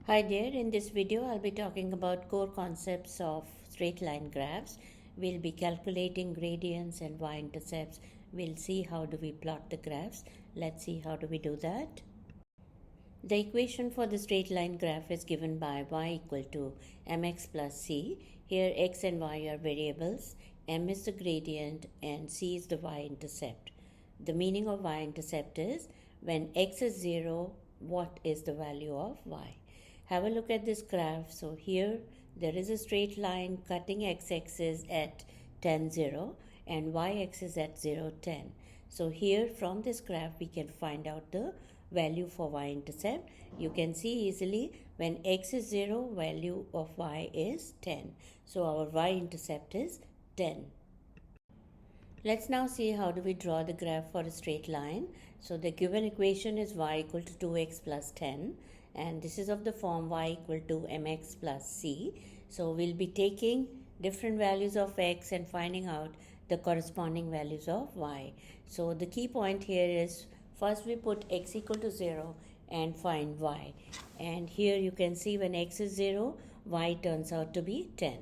Hi there, in this video I'll be talking about core concepts of straight line graphs. We'll be calculating gradients and y-intercepts. We'll see how do we plot the graphs. Let's see how do we do that. The equation for the straight line graph is given by y equal to mx plus c. Here x and y are variables, m is the gradient and c is the y-intercept. The meaning of y-intercept is when x is 0, what is the value of y? Have a look at this graph. So here there is a straight line cutting x-axis at 10, 0 and y-axis at 0, 10. So here from this graph we can find out the value for y-intercept. You can see easily when x is 0, value of y is 10. So our y-intercept is 10. Let's now see how do we draw the graph for a straight line. So the given equation is y equal to 2x plus 10 and this is of the form y equal to mx plus c. So we'll be taking different values of x and finding out the corresponding values of y. So the key point here is first we put x equal to 0 and find y. And here you can see when x is 0, y turns out to be 10.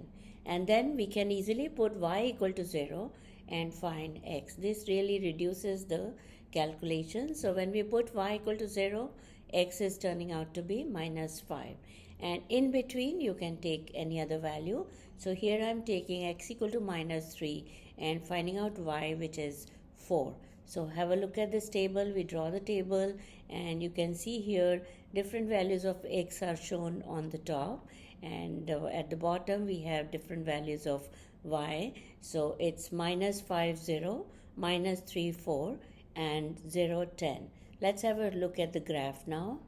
And then we can easily put y equal to 0 and find x. This really reduces the calculation. So when we put y equal to 0, x is turning out to be minus 5. And in between you can take any other value. So here I am taking x equal to minus 3 and finding out y, which is 4. So have a look at this table. We draw the table and you can see here different values of x are shown on the top and at the bottom we have different values of y. So it's minus 5, 0, minus 3, 4 and 0, 10. Let's have a look at the graph now.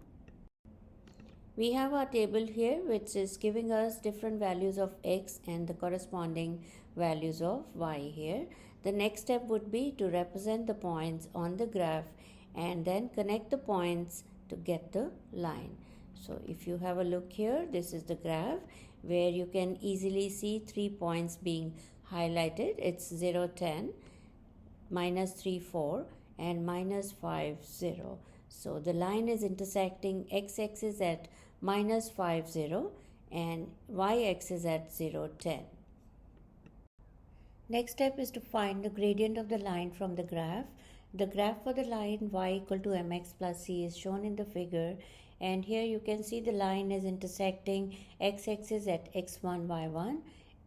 We have our table here which is giving us different values of x and the corresponding values of y here. The next step would be to represent the points on the graph and then connect the points to get the line. So if you have a look here, this is the graph where you can easily see 3 points being highlighted. It's 0, 10, minus 3, 4 and minus 5, 0. So the line is intersecting x-axis at minus 5, 0 and y-axis at 0, 10. Next step is to find the gradient of the line from the graph. The graph for the line y equal to mx plus c is shown in the figure and here you can see the line is intersecting x-axis at x1, y1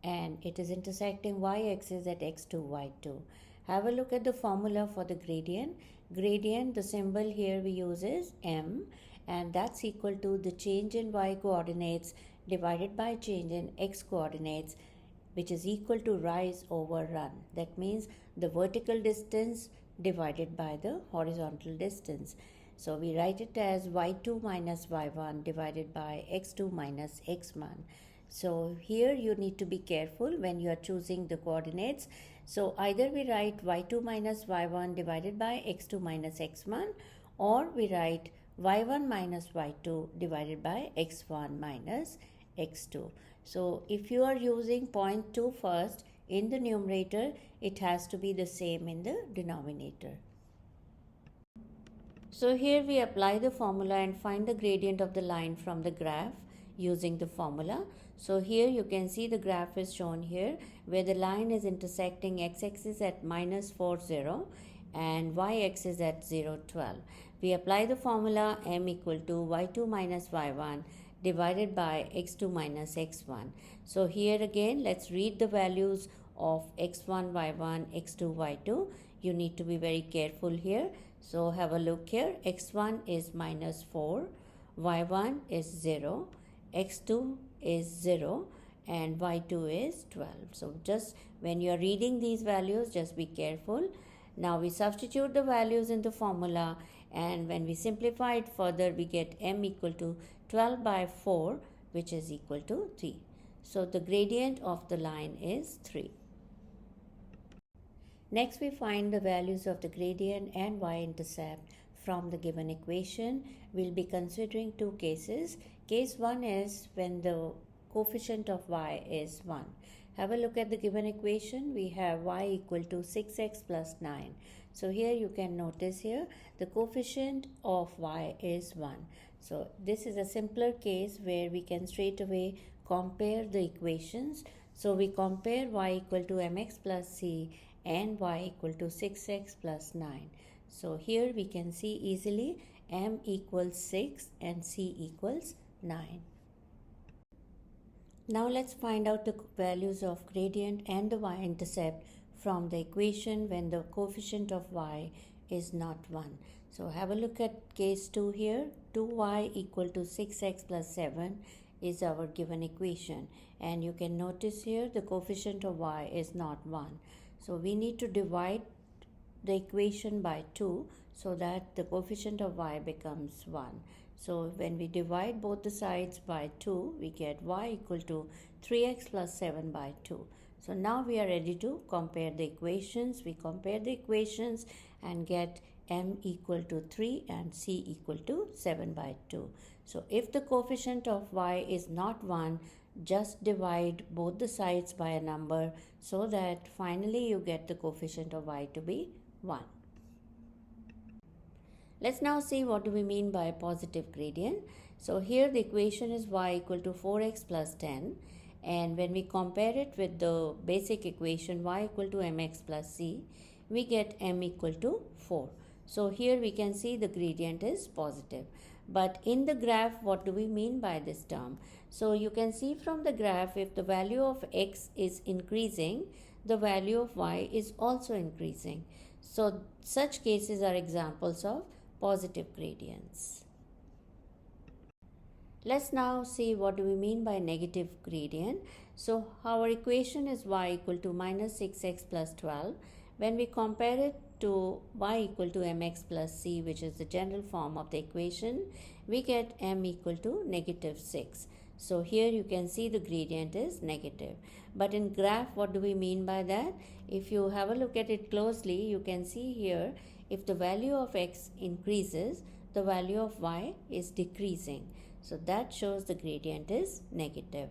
and it is intersecting y-axis at x2, y2. Have a look at the formula for the gradient. Gradient, the symbol here we use is m and that's equal to the change in y coordinates divided by change in x coordinates, which is equal to rise over run. That means the vertical distance divided by the horizontal distance. So we write it as y2 minus y1 divided by x2 minus x1. So here you need to be careful when you are choosing the coordinates. So either we write y2 minus y1 divided by x2 minus x1 or we write y1 minus y2 divided by x1 minus x2. So if you are using 0.2 first in the numerator, it has to be the same in the denominator. So here we apply the formula and find the gradient of the line from the graph using the formula. So here you can see the graph is shown here where the line is intersecting x-axis at minus 4, 0 and y-axis at 0, 12. We apply the formula m equal to y2 minus y1 divided by x2 minus x1. So here again let's read the values of x1, y1, x2, y2. You need to be very careful here. So have a look here. x1 is minus 4, y1 is 0, x2 is 0 and y2 is 12. So just when you are reading these values, just be careful. Now we substitute the values in the formula and when we simplify it further, we get m equal to 12 by 4, which is equal to 3. So the gradient of the line is 3. Next we find the values of the gradient and y-intercept from the given equation. We'll be considering two cases. Case 1 is when the coefficient of y is 1. Have a look at the given equation. We have y equal to 6x plus 9. So here you can notice here the coefficient of y is 1. So this is a simpler case where we can straight away compare the equations. So we compare y equal to mx plus c and y equal to 6x plus 9. So here we can see easily m equals 6 and c equals 9. Now let's find out the values of gradient and the y-intercept from the equation when the coefficient of y is not 1. So have a look at case 2 here. 2y equal to 6x plus 7 is our given equation, and you can notice here the coefficient of y is not 1. So we need to divide the equation by 2 so that the coefficient of y becomes 1. So when we divide both the sides by 2, we get y equal to 3x plus 7 by 2. So now we are ready to compare the equations. We compare the equations and get m equal to 3 and c equal to 7 by 2. So if the coefficient of y is not 1, just divide both the sides by a number so that finally you get the coefficient of y to be 1. Let's now see what do we mean by a positive gradient. So here the equation is y equal to 4x plus 10, and when we compare it with the basic equation y equal to mx plus c, we get m equal to 4. So here we can see the gradient is positive. But in the graph, what do we mean by this term? So you can see from the graph, if the value of x is increasing, the value of y is also increasing. So such cases are examples of positive gradients. Let's now see what do we mean by negative gradient. So our equation is y equal to minus 6x plus 12. When we compare it to y equal to mx plus c, which is the general form of the equation, we get m equal to negative 6. So here you can see the gradient is negative. But in graph, what do we mean by that? If you have a look at it closely, you can see here if the value of x increases, the value of y is decreasing. So that shows the gradient is negative.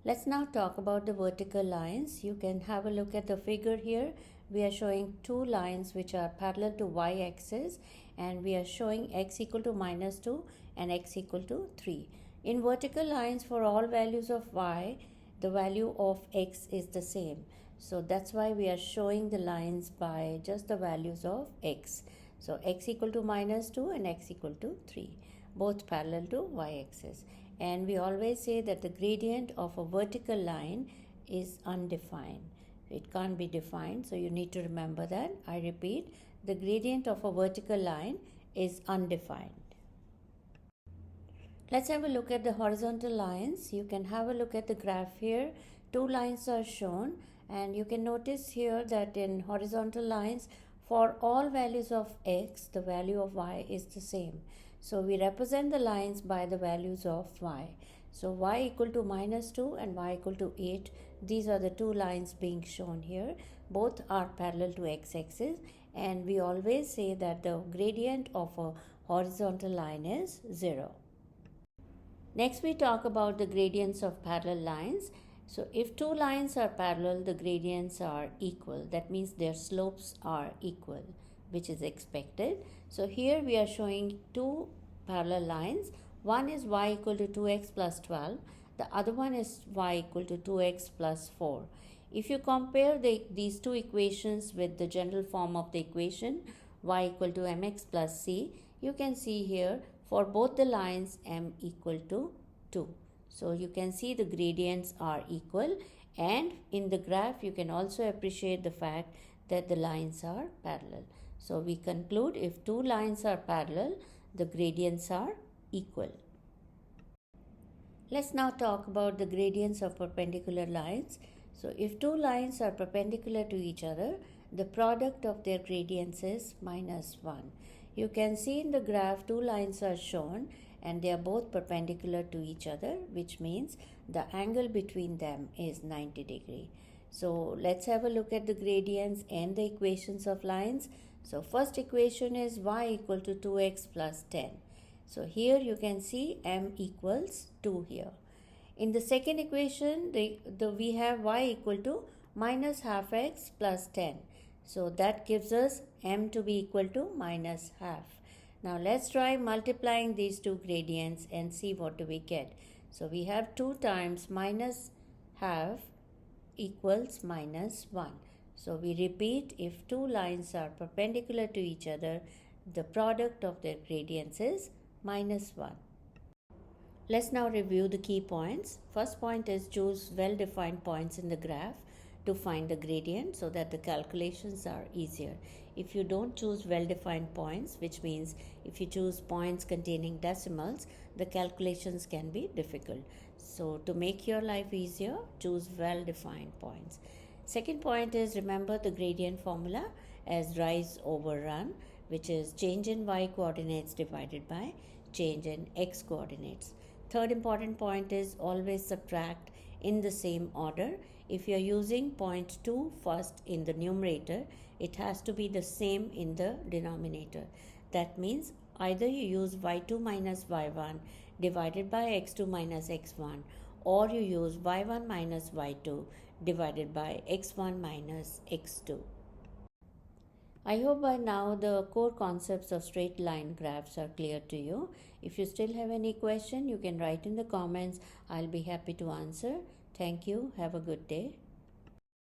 Let's now talk about the vertical lines. You can have a look at the figure here. We are showing two lines which are parallel to y-axis, and we are showing x equal to minus 2 and x equal to 3. In vertical lines, for all values of y, the value of x is the same. So that's why we are showing the lines by just the values of x. So x equal to minus 2 and x equal to 3, both parallel to y-axis. And we always say that the gradient of a vertical line is undefined. It can't be defined, so you need to remember that. I repeat, the gradient of a vertical line is undefined. Let's have a look at the horizontal lines. You can have a look at the graph here. Two lines are shown, and you can notice here that in horizontal lines, for all values of x, the value of y is the same. So we represent the lines by the values of y. So y equal to minus 2 and y equal to 8. These are the two lines being shown here. Both are parallel to x-axis, and we always say that the gradient of a horizontal line is 0. Next we talk about the gradients of parallel lines. So if two lines are parallel, the gradients are equal. That means their slopes are equal, which is expected. So here we are showing two parallel lines. One is y equal to 2x plus 12. The other one is y equal to 2x plus 4. If you compare these two equations with the general form of the equation, y equal to mx plus c, you can see here for both the lines m equal to 2. So you can see the gradients are equal, and in the graph you can also appreciate the fact that the lines are parallel. So we conclude if two lines are parallel, the gradients are equal. Let's now talk about the gradients of perpendicular lines. So if two lines are perpendicular to each other, the product of their gradients is minus 1. You can see in the graph two lines are shown and they are both perpendicular to each other, which means the angle between them is 90 degrees. So let's have a look at the gradients and the equations of lines. So first equation is y equal to 2x plus 10. So here you can see m equals 2 here. In the second equation, we have y equal to minus half x plus 10. So that gives us m to be equal to minus half. Now let's try multiplying these two gradients and see what do we get. So we have 2 times minus half equals minus 1. So we repeat, if two lines are perpendicular to each other, the product of their gradients is minus 1. Let's now review the key points. First point is choose well-defined points in the graph to find the gradient so that the calculations are easier. If you don't choose well-defined points, which means if you choose points containing decimals, the calculations can be difficult. So to make your life easier, choose well-defined points. Second point is remember the gradient formula as rise over run, which is change in y coordinates divided by change in x coordinates. Third important point is always subtract in the same order. If you are using 0.2 first in the numerator, it has to be the same in the denominator. That means either you use y2 minus y1 divided by x2 minus x1, or you use y1 minus y2 divided by x1 minus x2. I hope by now the core concepts of straight line graphs are clear to you. If you still have any question, you can write in the comments. I'll be happy to answer. Thank you. Have a good day.